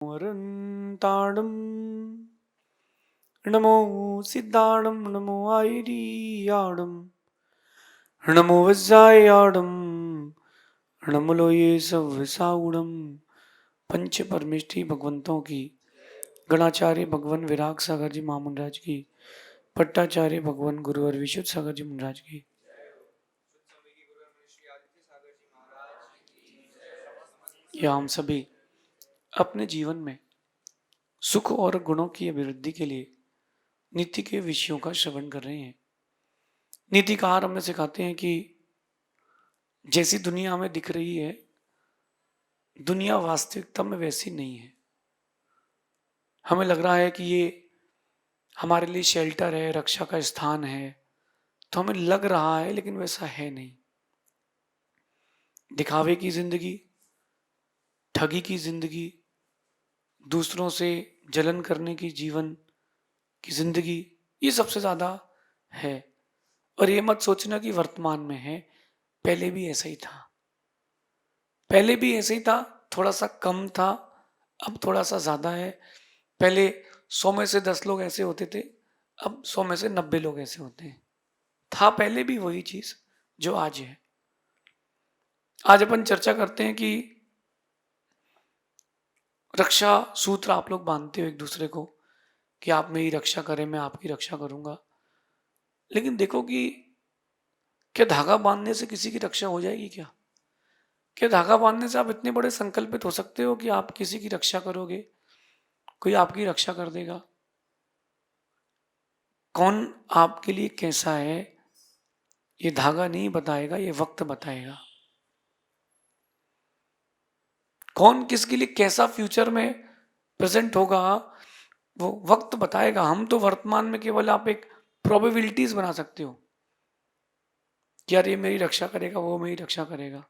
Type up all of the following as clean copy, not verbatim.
वरन्ताडं नमो सिद्धाडं नमो आयरियाडं नमो वज्रायाडं नमो लोये सव्यसाउडं। पंच परमेष्ठी भगवंतों की, गणाचार्य भगवान विराग सागर जी महामुंडराज की, पट्टाचार्य भगवान गुरुवर विशुद्ध सागर जी महाराज की, या हम सभी अपने जीवन में सुख और गुणों की अभिवृद्धि के लिए नीति के विषयों का श्रवण कर रहे हैं। नीतिकार हमें सिखाते हैं कि जैसी दुनिया हमें दिख रही है, दुनिया वास्तविकता में वैसी नहीं है। हमें लग रहा है कि ये हमारे लिए शेल्टर है, रक्षा का स्थान है, तो हमें लग रहा है, लेकिन वैसा है नहीं। दिखावे की जिंदगी, ठगी की जिंदगी, दूसरों से जलन करने की जीवन की जिंदगी, ये सबसे ज्यादा है। और ये मत सोचना कि वर्तमान में है, पहले भी ऐसा ही था। पहले भी ऐसे ही था, थोड़ा सा कम था, अब थोड़ा सा ज्यादा है। पहले 100 में से 10 लोग ऐसे होते थे, अब 100 में से 90 लोग ऐसे होते हैं। था पहले भी वही चीज जो आज है। आज अपन चर्चा करते हैं कि रक्षा सूत्र आप लोग बांधते हो एक दूसरे को, कि आप मेरी रक्षा करें, मैं आपकी रक्षा करूंगा। लेकिन देखो कि क्या धागा बांधने से किसी की रक्षा हो जाएगी क्या? क्या धागा बांधने से आप इतने बड़े संकल्पित हो सकते हो कि आप किसी की रक्षा करोगे, कोई आपकी रक्षा कर देगा? कौन आपके लिए कैसा है, ये धागा नहीं बताएगा, ये वक्त बताएगा। कौन किसके लिए कैसा फ्यूचर में प्रेजेंट होगा, वो वक्त बताएगा। हम तो वर्तमान में केवल आप एक प्रोबेबिलिटीज बना सकते हो कि यार ये मेरी रक्षा करेगा, वो मेरी रक्षा करेगा।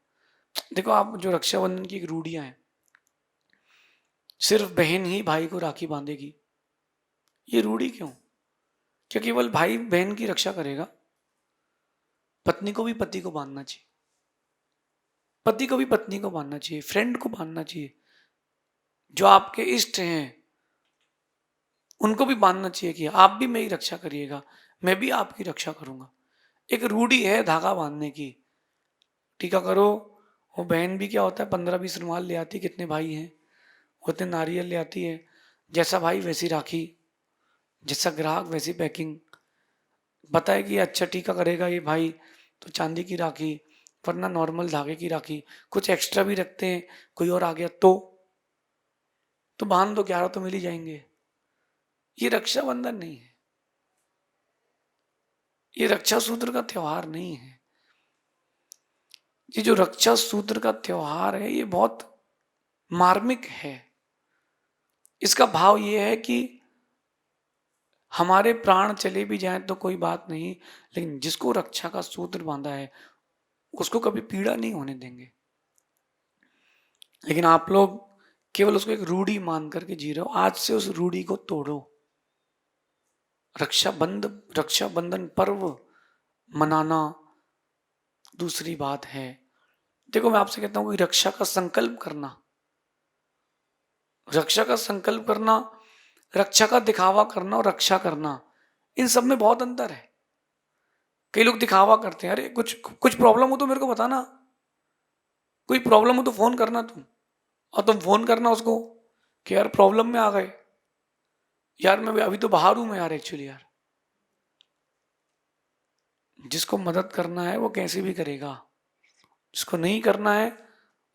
देखो, आप जो रक्षाबंधन की एक रूढ़ियां हैं, सिर्फ बहन ही भाई को राखी बांधेगी, ये रूढ़ी क्यों? क्या केवल भाई बहन की रक्षा करेगा? पत्नी को भी पति को बांधना चाहिए, पति को भी पत्नी को बांधना चाहिए, फ्रेंड को बांधना चाहिए, जो आपके इष्ट हैं उनको भी बांधना चाहिए कि आप भी मेरी रक्षा करिएगा, मैं भी आपकी रक्षा करूंगा। एक रूढ़ी है धागा बांधने की। टीका करो, वो बहन भी क्या होता है, 15-20 रुमाल ले आती, कितने भाई हैं उतने नारियल ले आती है। जैसा भाई वैसी राखी, जैसा ग्राहक वैसी पैकिंग। बताए कि अच्छा टीका करेगा ये भाई तो चांदी की राखी, वरना नॉर्मल धागे की राखी। कुछ एक्स्ट्रा भी रखते हैं, कोई और आ गया तो बांध दो, 11 तो मिल ही जाएंगे। ये रक्षाबंधन नहीं है, ये रक्षा सूत्र का त्योहार नहीं है। ये जो रक्षा सूत्र का त्योहार है, ये बहुत मार्मिक है। इसका भाव ये है कि हमारे प्राण चले भी जाएं तो कोई बात नहीं, लेकिन जिसको रक्षा का सूत्र बांधा है उसको कभी पीड़ा नहीं होने देंगे। लेकिन आप लोग केवल उसको एक रूढ़ी मान करके जी रहे हो। आज से उस रूढ़ी को तोड़ो। रक्षाबंधन पर्व मनाना दूसरी बात है। देखो, मैं आपसे कहता हूं कि रक्षा का संकल्प करना, रक्षा का संकल्प करना, रक्षा का दिखावा करना और रक्षा करना, इन सब में बहुत अंतर है। कई लोग दिखावा करते हैं, अरे कुछ कुछ प्रॉब्लम हो तो मेरे को बताना, कोई प्रॉब्लम हो तो फोन करना तुम। और तुम फोन करना उसको कि यार प्रॉब्लम में आ गए, यार मैं अभी तो बाहर हूं मैं यार, एक्चुअली यार। जिसको मदद करना है वो कैसे भी करेगा, जिसको नहीं करना है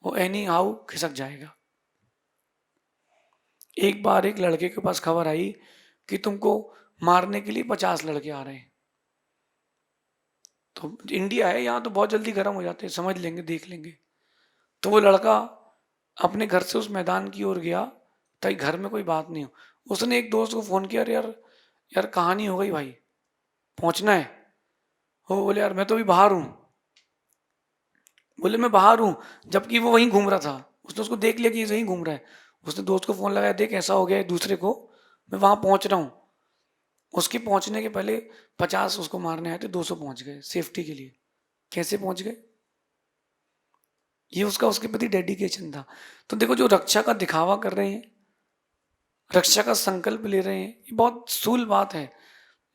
वो एनी हाउ खिसक जाएगा। एक बार एक लड़के के पास खबर आई कि तुमको मारने के लिए 50 लड़के आ रहे हैं। तो इंडिया है, यहाँ तो बहुत जल्दी गर्म हो जाते हैं, समझ लेंगे, देख लेंगे। तो वो लड़का अपने घर से उस मैदान की ओर गया ताकि घर में कोई बात नहीं हो। उसने एक दोस्त को फोन किया, यार यार कहानी हो गई भाई, पहुंचना है। वो बोले यार मैं तो अभी बाहर हूँ। बोले मैं बाहर हूँ, जबकि वो वहीं घूम रहा था। उसने उसको देख लिया कि ये वहीं घूम रहा है। उसने दोस्त को फोन लगाया, देख ऐसा हो गया है दूसरे को, मैं वहां पहुंच रहा हूँ। उसके पहुंचने के पहले 50 उसको मारने आए थे, 200 पहुंच गए सेफ्टी के लिए। कैसे पहुंच गए? ये उसका उसके प्रति डेडिकेशन था। तो देखो, जो रक्षा का दिखावा कर रहे हैं रक्षा का संकल्प ले रहे हैं, ये बहुत स्थूल बात है।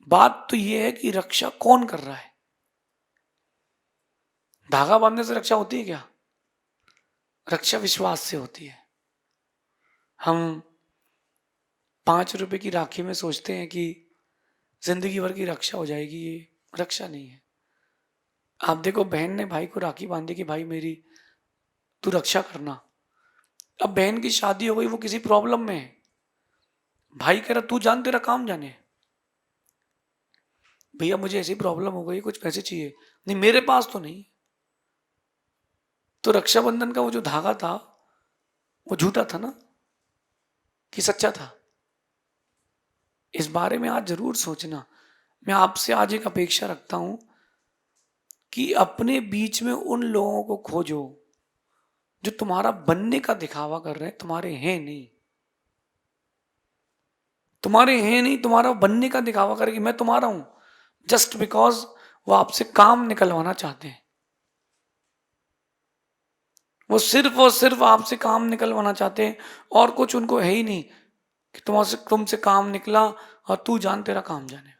बात तो ये है कि रक्षा कौन कर रहा है। धागा बांधने से रक्षा होती है क्या? रक्षा विश्वास से होती है। हम 5 रुपए की राखी में सोचते हैं कि जिंदगी भर की रक्षा हो जाएगी, ये रक्षा नहीं है। आप देखो, बहन ने भाई को राखी बांधी कि भाई मेरी तू रक्षा करना। अब बहन की शादी हो गई, वो किसी प्रॉब्लम में है, भाई कह रहा तू जान, तेरा काम जाने, भैया मुझे ऐसी प्रॉब्लम हो गई, कुछ पैसे चाहिए, नहीं मेरे पास तो नहीं। तो रक्षाबंधन का वो जो धागा था वो झूठा था ना कि सच्चा था? इस बारे में आज जरूर सोचना। मैं आपसे आज एक अपेक्षा रखता हूं कि अपने बीच में उन लोगों को खोजो जो तुम्हारा बनने का दिखावा कर रहे हैं, तुम्हारे हैं नहीं। तुम्हारे हैं नहीं, तुम्हारा बनने का दिखावा करे कि मैं तुम्हारा हूं, जस्ट बिकॉज वो आपसे काम निकलवाना चाहते हैं। वो सिर्फ और सिर्फ आपसे काम निकलवाना चाहते हैं, और कुछ उनको है ही नहीं कि तुमसे काम निकला और तू जान, तेरा काम जाने।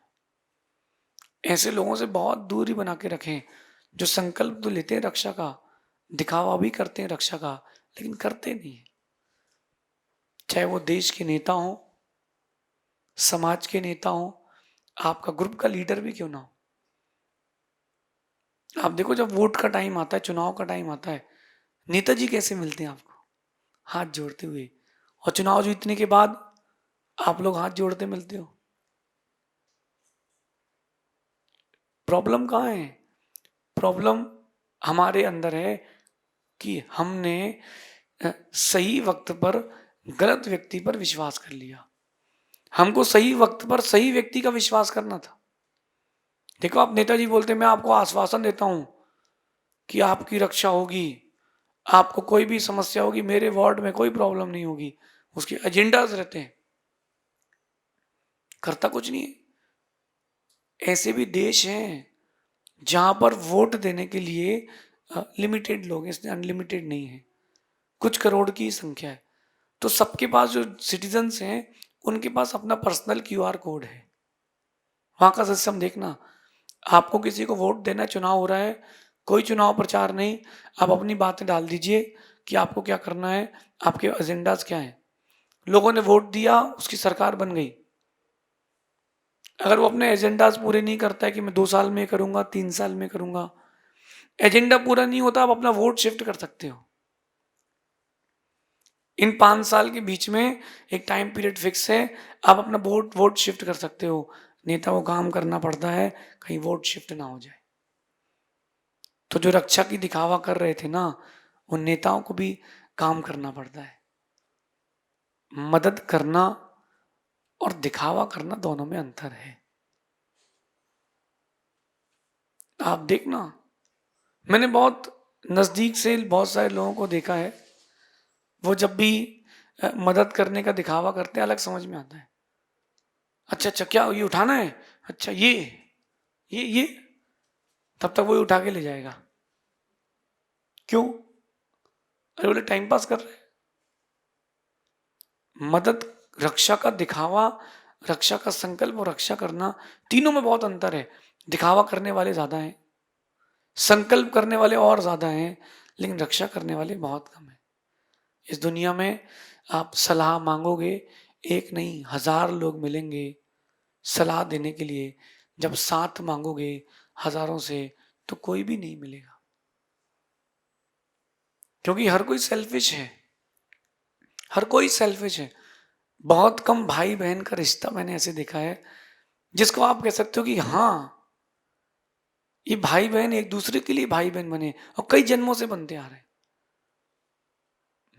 ऐसे लोगों से बहुत दूरी बना के रखें, जो संकल्प तो लेते हैं रक्षा का, दिखावा भी करते हैं रक्षा का, लेकिन करते नहीं है। चाहे वो देश के नेता हो, समाज के नेता हो, आपका ग्रुप का लीडर भी क्यों ना हो। आप देखो, जब वोट का टाइम आता है, चुनाव का टाइम आता है, नेताजी कैसे मिलते हैं आपको? हाथ जोड़ते हुए। और चुनाव जीतने के बाद आप लोग हाथ जोड़ते मिलते हो। प्रॉब्लम कहाँ है? प्रॉब्लम हमारे अंदर है कि हमने सही वक्त पर गलत व्यक्ति पर विश्वास कर लिया। हमको सही वक्त पर सही व्यक्ति का विश्वास करना था। देखो, आप नेताजी बोलते मैं आपको आश्वासन देता हूं कि आपकी रक्षा होगी, आपको कोई भी समस्या होगी, मेरे वार्ड में कोई प्रॉब्लम नहीं होगी। उसके एजेंडाज रहते हैं, करता कुछ नहीं है। ऐसे भी देश हैं जहां पर वोट देने के लिए लिमिटेड लोग हैं, इसमें अनलिमिटेड नहीं है, कुछ करोड़ की संख्या है। तो सबके पास जो सिटीजन्स हैं, उनके पास अपना पर्सनल क्यूआर कोड है। वहां का सिस्टम देखना। आपको किसी को वोट देना है, चुनाव हो रहा है, कोई चुनाव प्रचार नहीं, आप अपनी बातें डाल दीजिए कि आपको क्या करना है, आपके एजेंडाज क्या हैं। लोगों ने वोट दिया, उसकी सरकार बन गई। अगर वो अपने एजेंडाज पूरे नहीं करता है कि मैं 2 साल में करूंगा, 3 साल में करूंगा, एजेंडा पूरा नहीं होता, आप अपना वोट शिफ्ट कर सकते हो। इन 5 साल के बीच में एक टाइम पीरियड फिक्स है, आप अपना वोट वोट शिफ्ट कर सकते हो। नेता को काम करना पड़ता है कहीं वोट शिफ्ट ना हो जाए। तो जो रक्षा की दिखावा कर रहे थे ना, उन नेताओं को भी काम करना पड़ता है। मदद करना और दिखावा करना, दोनों में अंतर है। आप देखना, मैंने बहुत नजदीक से बहुत सारे लोगों को देखा है, वो जब भी मदद करने का दिखावा करते हैं, अलग समझ में आता है। अच्छा अच्छा, क्या ये उठाना है, अच्छा ये तब तक वो उठा के ले जाएगा। क्यों? अरे बोले टाइम पास कर रहे हैं। मदद, रक्षा का दिखावा, रक्षा का संकल्प और रक्षा करना, तीनों में बहुत अंतर है। दिखावा करने वाले ज्यादा हैं, संकल्प करने वाले और ज्यादा हैं, लेकिन रक्षा करने वाले बहुत कम है। इस दुनिया में आप सलाह मांगोगे, एक नहीं 1000 लोग मिलेंगे सलाह देने के लिए। जब साथ मांगोगे हजारों से, तो कोई भी नहीं मिलेगा, क्योंकि हर कोई सेल्फिश है। हर कोई सेल्फिश है। बहुत कम भाई बहन का रिश्ता मैंने ऐसे देखा है जिसको आप कह सकते हो कि हाँ, ये भाई बहन एक दूसरे के लिए भाई बहन बने, और कई जन्मों से बनते आ रहे हैं।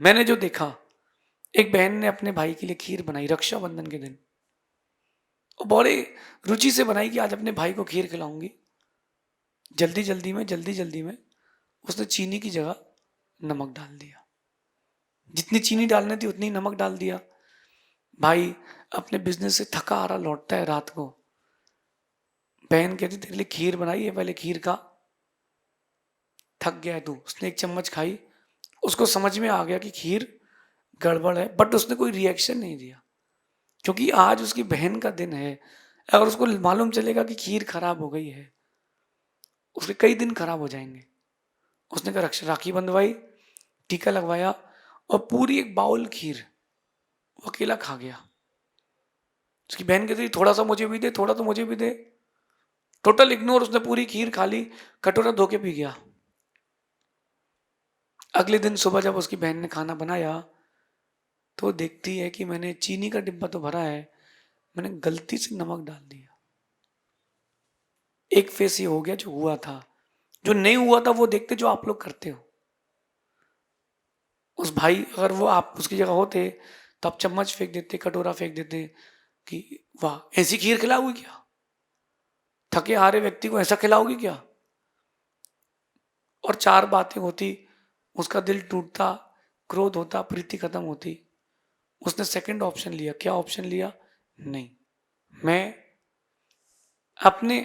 मैंने जो देखा, एक बहन ने अपने भाई के लिए खीर बनाई रक्षाबंधन के दिन, और बड़े रुचि से बनाई कि आज अपने भाई को खीर खिलाऊंगी। जल्दी जल्दी में उसने चीनी की जगह नमक डाल दिया। जितनी चीनी डालनी थी उतनी नमक डाल दिया। भाई अपने बिजनेस से थका आ रहा लौटता है रात को, बहन कहती तेरे लिए खीर बनाई है, पहले खीर खा, थक गया है तू। उसने एक चम्मच खाई, उसको समझ में आ गया कि खीर गड़बड़ है, बट उसने कोई रिएक्शन नहीं दिया। क्योंकि आज उसकी बहन का दिन है। अगर उसको मालूम चलेगा कि खीर खराब हो गई है, उसके कई दिन खराब हो जाएंगे। उसने कहा राखी बंधवाई, टीका लगवाया, और पूरी एक बाउल खीर वो अकेला खा गया। उसकी बहन कहती थोड़ा सा मुझे भी दे, थोड़ा तो मुझे भी दे। टोटल इग्नोर, उसने पूरी खीर खा ली, कटोरा धो के पी गया। अगले दिन सुबह जब उसकी बहन ने खाना बनाया तो देखती है कि मैंने चीनी का डिब्बा तो भरा है, मैंने गलती से नमक डाल दिया। एक फेस ये हो गया जो हुआ था, जो नहीं हुआ था वो देखते जो आप लोग करते हो। उस भाई, अगर वो आप उसकी जगह होते तो आप चम्मच फेंक देते, कटोरा फेंक देते कि वाह ऐसी खीर खिलाओगी क्या, थके हारे व्यक्ति को ऐसा खिलाओगी क्या। और चार बातें होती, उसका दिल टूटता, क्रोध होता, प्रीति खत्म होती। उसने सेकंड ऑप्शन लिया। क्या ऑप्शन लिया? नहीं, मैं अपने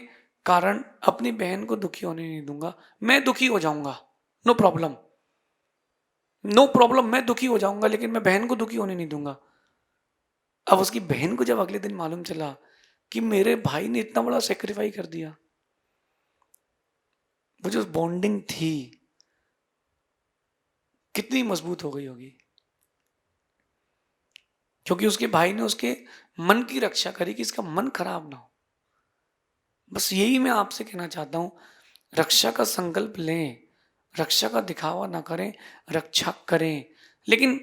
कारण अपनी बहन को दुखी होने नहीं दूंगा। मैं दुखी हो जाऊंगा, नो प्रॉब्लम, नो प्रॉब्लम, मैं दुखी हो जाऊंगा, लेकिन मैं बहन को दुखी होने नहीं दूंगा। अब उसकी बहन को जब अगले दिन मालूम चला कि मेरे भाई ने इतना बड़ा सेक्रीफाई कर दिया, वो जो बॉन्डिंग थी कितनी मजबूत हो गई होगी, क्योंकि उसके भाई ने उसके मन की रक्षा करी कि इसका मन खराब ना हो। बस यही मैं आपसे कहना चाहता हूं, रक्षा का संकल्प लें, रक्षा का दिखावा ना करें, रक्षा करें। लेकिन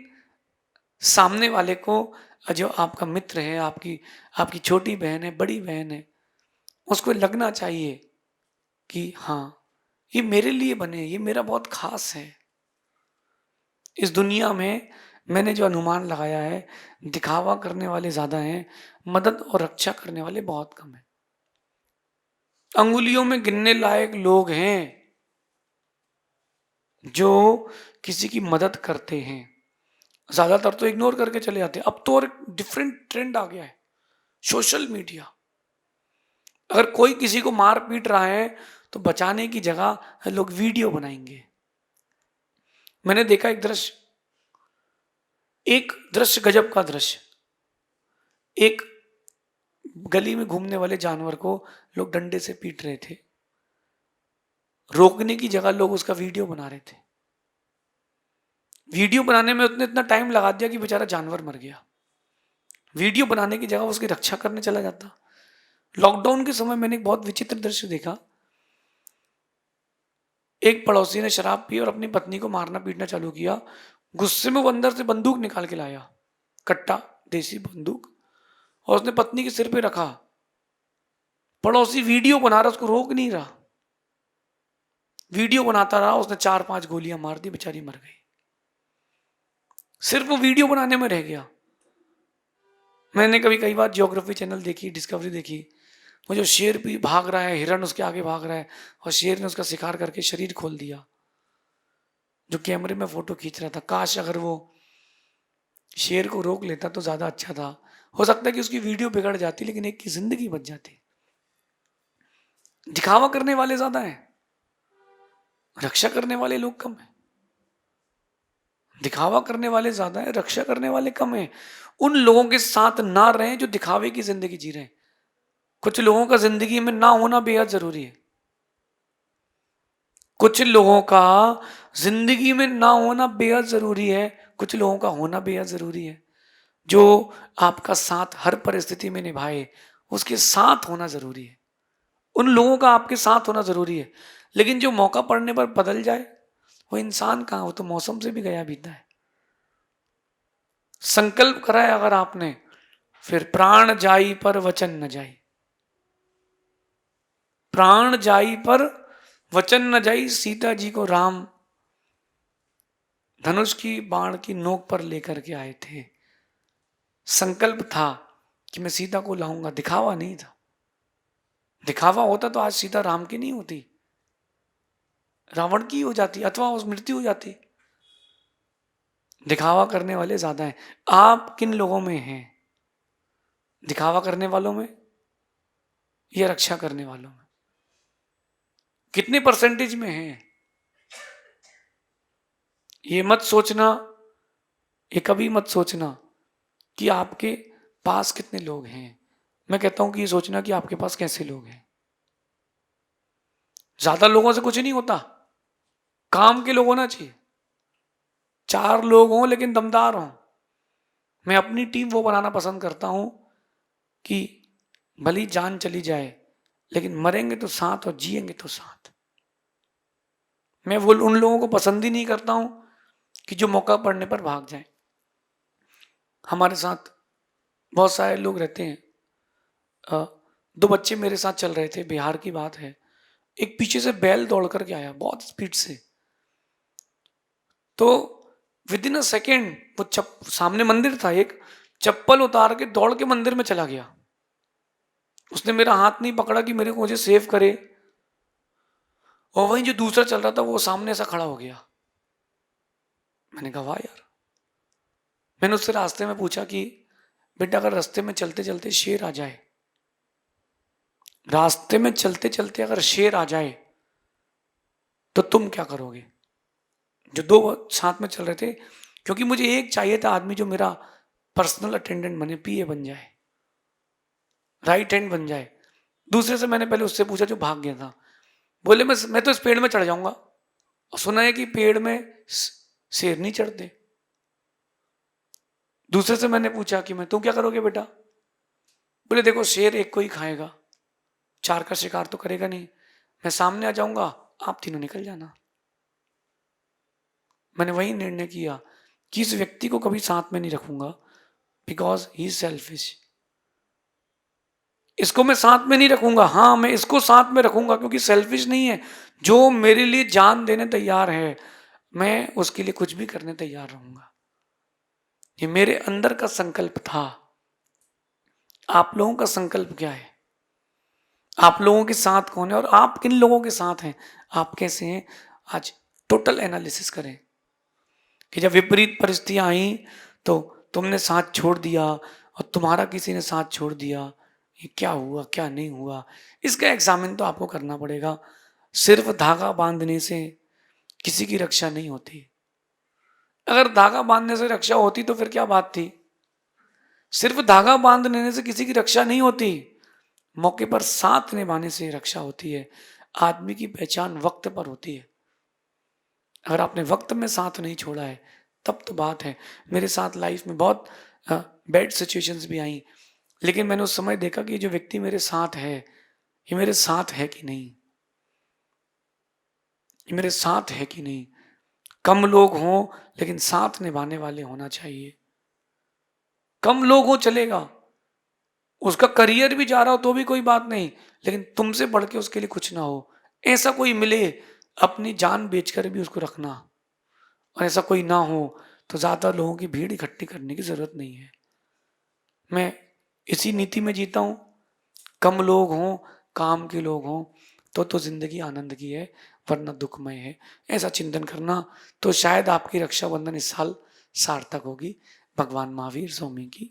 सामने वाले को, जो आपका मित्र है, आपकी आपकी छोटी बहन है, बड़ी बहन है, उसको लगना चाहिए कि हाँ ये मेरे लिए बने, ये मेरा बहुत खास है। इस दुनिया में मैंने जो अनुमान लगाया है, दिखावा करने वाले ज्यादा हैं, मदद और रक्षा करने वाले बहुत कम हैं। अंगुलियों में गिनने लायक लोग हैं जो किसी की मदद करते हैं, ज्यादातर तो इग्नोर करके चले जाते हैं। अब तो और डिफरेंट ट्रेंड आ गया है, सोशल मीडिया। अगर कोई किसी को मार पीट रहा है तो बचाने की जगह लोग वीडियो बनाएंगे। मैंने देखा एक दृश्य गजब का दृश्य। एक गली में घूमने वाले जानवर को लोग डंडे से पीट रहे थे, रोकने की जगह लोग उसका वीडियो बना रहे थे। वीडियो बनाने में उसने इतना टाइम लगा दिया कि बेचारा जानवर मर गया। वीडियो बनाने की जगह उसकी रक्षा करने चला जाता। लॉकडाउन के समय मैंने एक बहुत विचित्र दृश्य देखा। एक पड़ोसी ने शराब पी और अपनी पत्नी को मारना पीटना चालू किया। गुस्से में वो अंदर से बंदूक निकाल के लाया, कट्टा, देसी बंदूक, और उसने पत्नी के सिर पे रखा। पड़ोसी वीडियो बना रहा, उसको रोक नहीं रहा, वीडियो बनाता रहा। उसने 4-5 गोलियां मार दी, बेचारी मर गई। सिर्फ वो वीडियो बनाने में रह गया। मैंने कई बार ज्योग्राफी चैनल देखी, डिस्कवरी देखी, वो जो शेर भी भाग रहा है, हिरण उसके आगे भाग रहा है, और शेर ने उसका शिकार करके शरीर खोल दिया। जो कैमरे में फोटो खींच रहा था, काश अगर वो शेर को रोक लेता तो ज्यादा अच्छा था। हो सकता है कि उसकी वीडियो बिगड़ जाती, लेकिन एक की जिंदगी बच जाती। दिखावा करने वाले ज्यादा हैं, रक्षा करने वाले लोग कम हैं। दिखावा करने वाले ज्यादा है, रक्षा करने वाले कम हैं। उन लोगों के साथ ना रहें जो दिखावे की जिंदगी जी रहे हैं। कुछ लोगों का जिंदगी में ना होना बेहद जरूरी है। कुछ लोगों का जिंदगी में ना होना बेहद जरूरी है, कुछ लोगों का होना बेहद जरूरी है। जो आपका साथ हर परिस्थिति में निभाए, उसके साथ होना जरूरी है। उन लोगों का आपके साथ होना जरूरी है। लेकिन जो मौका पड़ने पर बदल जाए, वो इंसान कहाँ, वो तो मौसम से भी गया बीता है। संकल्प कराए अगर आपने, फिर प्राण जाई पर वचन न जाई। प्राण जाई पर वचन न जाई। सीता जी को राम धनुष की बाण की नोक पर लेकर के आए थे। संकल्प था कि मैं सीता को लाऊंगा, दिखावा नहीं था। दिखावा होता तो आज सीता राम की नहीं होती, रावण की हो जाती, अथवा उस मृत्यु हो जाती। दिखावा करने वाले ज्यादा हैं। आप किन लोगों में हैं? दिखावा करने वालों में या रक्षा करने वालों में? कितने परसेंटेज में हैं? ये मत सोचना, ये कभी मत सोचना कि आपके पास कितने लोग हैं। मैं कहता हूं कि ये सोचना कि आपके पास कैसे लोग हैं। ज्यादा लोगों से कुछ नहीं होता, काम के लोग होना चाहिए। 4 लोग हों लेकिन दमदार हों। मैं अपनी टीम वो बनाना पसंद करता हूं कि भली जान चली जाए लेकिन मरेंगे तो साथ और जिएंगे तो साथ। मैं वो उन लोगों को पसंद ही नहीं करता हूं कि जो मौका पड़ने पर भाग जाए। हमारे साथ बहुत सारे लोग रहते हैं। 2 बच्चे मेरे साथ चल रहे थे, बिहार की बात है। एक पीछे से बैल दौड़ करके आया बहुत स्पीड से, तो विद इन अ सेकेंड वो सामने मंदिर था, एक चप्पल उतार के दौड़ के मंदिर में चला गया। उसने मेरा हाथ नहीं पकड़ा कि मेरे को मुझे सेव करे, और वहीं जो दूसरा चल रहा था वो सामने ऐसा खड़ा हो गया। मैंने कहा वाह यार। मैंने उससे रास्ते में पूछा कि बेटा अगर रास्ते में चलते चलते शेर आ जाए, रास्ते में चलते चलते अगर शेर आ जाए तो तुम क्या करोगे। जो 2 साथ में चल रहे थे, क्योंकि मुझे एक चाहिए था आदमी जो मेरा पर्सनल अटेंडेंट बने, पीए बन जाए, राइट हैंड बन जाए। दूसरे से मैंने पहले उससे पूछा जो भाग गया था, बोले मैं तो इस पेड़ में चढ़ जाऊंगा, और सुना है कि पेड़ में शेर नहीं चढ़ते। दूसरे से मैंने पूछा कि मैं तुम क्या करोगे बेटा, बोले देखो शेर एक को ही खाएगा, 4 का शिकार तो करेगा नहीं, मैं सामने आ जाऊंगा, आप तीनों निकल जाना। मैंने वही निर्णय किया कि इस व्यक्ति को कभी साथ में नहीं रखूंगा, बिकॉज ही इज सेल्फिश। इसको मैं साथ में नहीं रखूंगा, हाँ मैं इसको साथ में रखूंगा क्योंकि सेल्फिश नहीं है। जो मेरे लिए जान देने तैयार है, मैं उसके लिए कुछ भी करने तैयार रहूंगा। ये मेरे अंदर का संकल्प था। आप लोगों का संकल्प क्या है? आप लोगों के साथ कौन है और आप किन लोगों के साथ हैं, आप कैसे हैं? आज टोटल एनालिसिस करें कि जब विपरीत परिस्थितियां आई तो तुमने साथ छोड़ दिया और तुम्हारा किसी ने साथ छोड़ दिया, ये क्या हुआ क्या नहीं हुआ, इसका एग्जामिन तो आपको करना पड़ेगा। सिर्फ धागा बांधने से किसी की रक्षा नहीं होती। अगर धागा बांधने से रक्षा होती तो फिर क्या बात थी। सिर्फ धागा बांध लेने से किसी की रक्षा नहीं होती, मौके पर साथ निभाने से रक्षा होती है। आदमी की पहचान वक्त पर होती है। अगर आपने वक्त में साथ नहीं छोड़ा है तब तो बात है। मेरे साथ लाइफ में बहुत बैड सिचुएशंस भी आई, लेकिन मैंने उस समय देखा कि जो व्यक्ति मेरे साथ है, ये मेरे साथ है कि नहीं, ये मेरे साथ है कि नहीं। कम लोग हों लेकिन साथ निभाने वाले होना चाहिए। कम लोग हो चलेगा, उसका करियर भी जा रहा हो तो भी कोई बात नहीं, लेकिन तुमसे बढ़ के उसके लिए कुछ ना हो, ऐसा कोई मिले, अपनी जान बेचकर भी उसको रखना। और ऐसा कोई ना हो तो ज्यादा लोगों की भीड़ इकट्ठी करने की जरूरत नहीं है। मैं इसी नीति में जीता हूं। कम लोग हों, काम के लोग हों, तो जिंदगी आनंद की है, वरना दुखमय है। ऐसा चिंतन करना तो शायद आपकी रक्षाबंधन इस साल सार्थक होगी। भगवान महावीर स्वामी की